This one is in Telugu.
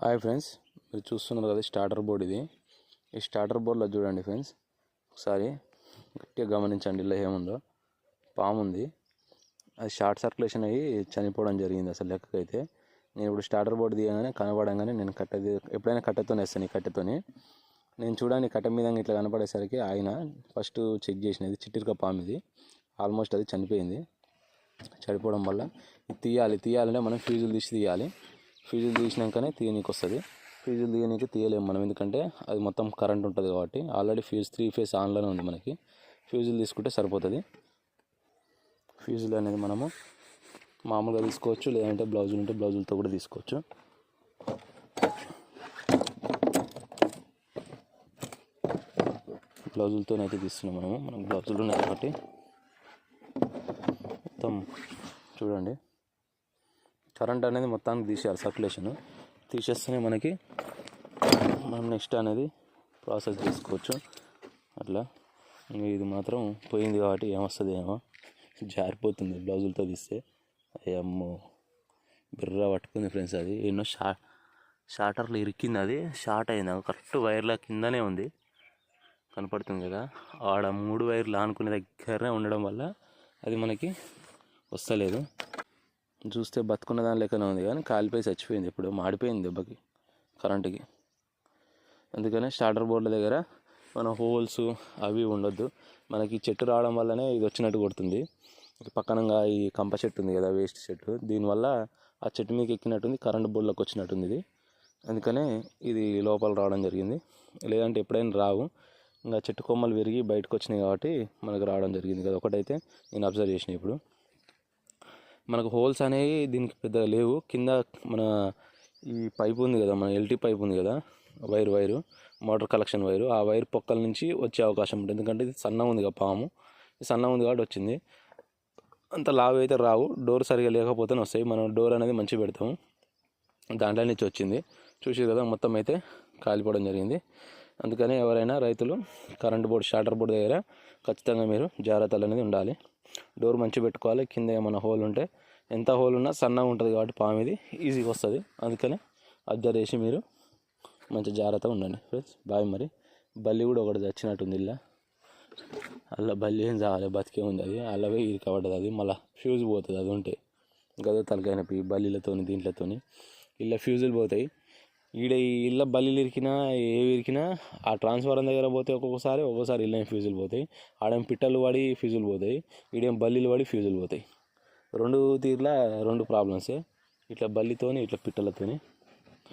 హాయ్ ఫ్రెండ్స్, మీరు చూస్తున్నారు కదా స్టార్టర్ బోర్డ్. ఇది ఈ స్టార్టర్ బోర్డ్లో చూడండి ఫ్రెండ్స్, ఒకసారి గట్టిగా గమనించండి. ఇలా ఏముందో పాము ఉంది, అది షార్ట్ సర్క్యులేషన్ అయ్యి చనిపోవడం జరిగింది. అసలు లెక్కకైతే నేను ఇప్పుడు స్టార్టర్ బోర్డు తీయగానే కనబడంగానే నేను ఎప్పుడైనా కట్టెతోనే వేస్తాను. ఈ కట్టెతోని నేను చూడడానికి కట్టె మీద ఇట్లా కనపడేసరికి ఆయన ఫస్ట్ చెక్ చేసినది చిట్టిరిక పాము. ఇది ఆల్మోస్ట్ అది చనిపోయింది. చనిపోవడం వల్ల తీయాలంటే మనం ఫ్యూజులు తీయాలి. ఫ్యూజులు తీసినాకనే తీయనీకి వస్తుంది. ఫ్యూజులు తీయనీకి తీయలేము మనం, ఎందుకంటే అది మొత్తం కరెంట్ ఉంటుంది కాబట్టి. ఆల్రెడీ ఫ్యూజ్ 3 ఫేస్ ఆన్లోనే ఉంది మనకి. ఫ్యూజులు తీసుకుంటే సరిపోతుంది. ఫ్యూజులు అనేది మనము మామూలుగా తీసుకోవచ్చు, లేదంటే బ్లౌజులు ఉంటే బ్లౌజులతో కూడా తీసుకోవచ్చు. బ్లౌజులతోనైతే తీస్తున్నాం మనకు బ్లౌజులు ఉన్నాయి కాబట్టి. మొత్తం చూడండి, కరెంట్ అనేది మొత్తానికి తీసేయాలి. సర్క్యులేషన్ తీసేస్తేనే మనం నెక్స్ట్ అనేది ప్రాసెస్ చేసుకోవచ్చు. అట్లా ఇది మాత్రం పోయింది కాబట్టి ఏమొస్తుంది ఏమో, జారిపోతుంది బ్లౌజులతో తీస్తే. అమ్మో బిర్రా పట్టుకుంది ఫ్రెండ్స్. అది ఎన్నో షార్టర్లు ఇరికింది, అది షార్ట్ అయింది. కరెక్ట్ వైర్ల కిందనే ఉంది, కనపడుతుంది కదా. ఆడ 3 వైర్లు ఆనుకునే దగ్గరనే ఉండడం వల్ల అది మనకి వస్తలేదు. చూస్తే బతుకున్న దాని లెక్కనే ఉంది, కానీ కాలిపోయి చచ్చిపోయింది. ఇప్పుడు మాడిపోయింది దెబ్బకి, కరెంటుకి. అందుకనే స్టార్టర్ బోర్డుల దగ్గర మన హోల్స్ అవి ఉండొద్దు. మనకి చెట్టు రావడం వల్లనే ఇది వచ్చినట్టు కొడుతుంది. పక్కనంగా ఈ కంప చెట్టు ఉంది కదా, వేస్ట్ చెట్టు, దీనివల్ల ఆ చెట్టు మీకు ఎక్కినట్టుంది, కరెంట్ బోర్డులోకి వచ్చినట్టుంది ఇది. అందుకనే ఇది లోపల రావడం జరిగింది. లేదంటే ఎప్పుడైనా రావు. ఇంకా చెట్టు కొమ్మలు విరిగి బయటకు వచ్చినాయి కాబట్టి మనకు రావడం జరిగింది కదా. ఒకటైతే నేను అబ్జర్వ్ చేసిన. ఇప్పుడు మనకు హోల్స్ అనేవి దీనికి పెద్దగా లేవు. కింద మన ఈ పైపు ఉంది కదా, మన ఎల్టీ పైప్ ఉంది కదా, వైరు మోటార్ కలెక్షన్ వైరు, ఆ వైర్ పొక్కల నుంచి వచ్చే అవకాశం ఉంటుంది. ఎందుకంటే ఇది సన్న ఉంది కదా, పాము సన్న ఉంది కాబట్టి వచ్చింది. అంత లావు అయితే రావు. డోర్ సరిగా లేకపోతేనే వస్తాయి. మనం డోర్ అనేది మంచిగా పెడతాము, దాంట్లో నుంచి వచ్చింది. చూసి కదా, మొత్తం అయితే కాలిపోవడం జరిగింది. అందుకని ఎవరైనా రైతులు కరెంట్ బోర్డు స్టార్టర్ బోర్డు దగ్గర ఖచ్చితంగా మీరు జాగ్రత్తలు అనేది ఉండాలి. డోర్ మంచిగా పెట్టుకోవాలి. కింద ఏమైనా హోల్ ఉంటే, ఎంత హోల్ ఉన్నా సన్నగా ఉంటుంది కాబట్టి పాము ఇది ఈజీగా వస్తుంది. అందుకని అబ్జర్వ్ చేసి మీరు మంచి జాగ్రత్తగా ఉండండి ఫ్రెండ్స్. బాయ్. మరి బల్లి కూడా ఒకటి చచ్చినట్టుంది ఇలా. అలా బల్లి ఏం చావాలి, బతికే ఉంది. అది అలాగే ఇరికబడ్డది. అది మళ్ళీ ఫ్యూజ్ పోతుంది. అది ఉంటే గదో తలకైన బల్లీలతోని దీంట్లతోని ఇలా ఫ్యూజులు పోతాయి. ఇళ్ళ బల్లీలు ఇరికినా ఏవి ఇరికినా ఆ ట్రాన్స్ఫారం దగ్గర పోతే ఒక్కొక్కసారి ఇళ్ళేం ఫ్యూజులు పోతాయి. ఆడేం పిట్టలు పడి ఫ్యూజులు పోతాయి, ఈడేం బల్లీలు పడి ఫ్యూజులు పోతాయి. 2 తీర్ల 2 ప్రాబ్లమ్సే, ఇట్లా బల్లితోని ఇట్లా పిట్టలతోని.